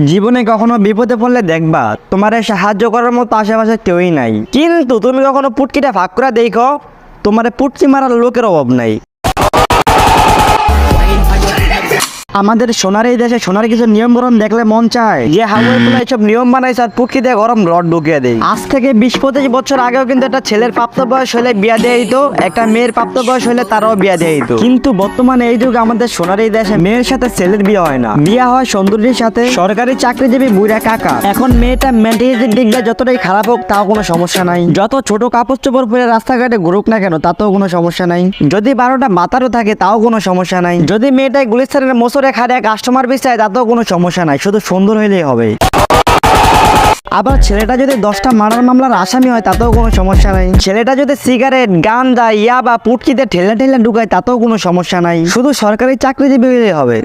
জীবনে কখনো বিপদে পড়লে দেখবা তোমার সাহায্য করার মতো আশেপাশে কেউই নাই, কিন্তু তুমি কখনো পুটকিটা ফাঁক করে দেখো, তোমার পুটকি মারার লোকের অভাব নাই। আমাদের সোনার এই দেশে সোনার কিছু নিয়ম বরণ দেখলে মন চায় যে হাওয়াই পোলা এইসব নিয়ম বানাইছে আর পুটকি দিয়ে গরম রড ঢুকিয়ে দেয়। আজ থেকে 20-25 বছর আগেও কিন্তু একটা ছেলের প্রাপ্ত বয়স হলে বিয়া দিয়ে দিত, একটা মেয়ের প্রাপ্ত বয়স হলে তারাও বিয়া দিয়ে দিত। কিন্তু বর্তমানে এই যুগে আমাদের সোনার এই দেশে মেয়ের সাথে ছেলের বিয়ে হয় না, বিয়া হয় সৌন্দর্যের সাথে সরকারি চাকরিজীবী বুড়া কাকা। এখন মেয়েটা মেন্টালিটির দিক দিয়ে যতটাই খারাপ হোক তাও কোনো সমস্যা নাই, যত ছোট কাপড় চোপড় পরে রাস্তাঘাটে ঘুরুক না কেন তাতেও কোনো সমস্যা নাই, যদি 12টা মাথারও থাকে তাও কোনো সমস্যা নাই, যদি মেয়েটাই গুলিস্তানের মোচরে খাড়ে কাস্টমার বিচায় তাতেও কোনো সমস্যা নাই, শুধু সুন্দর হইলেই হবে। আবার ছেলেটা যদি 10টা মার্ডার মামলার আসামি হয় তাতেও কোনো সমস্যা নাই, ছেলেটা যদি সিগারেট গাঁজা ইয়া বা পুটকিতে ঠেলা ঠেলা ঢুকায় তাতেও কোনো সমস্যা নাই, শুধু সরকারি চাকরিজীবী হইলেই হবে।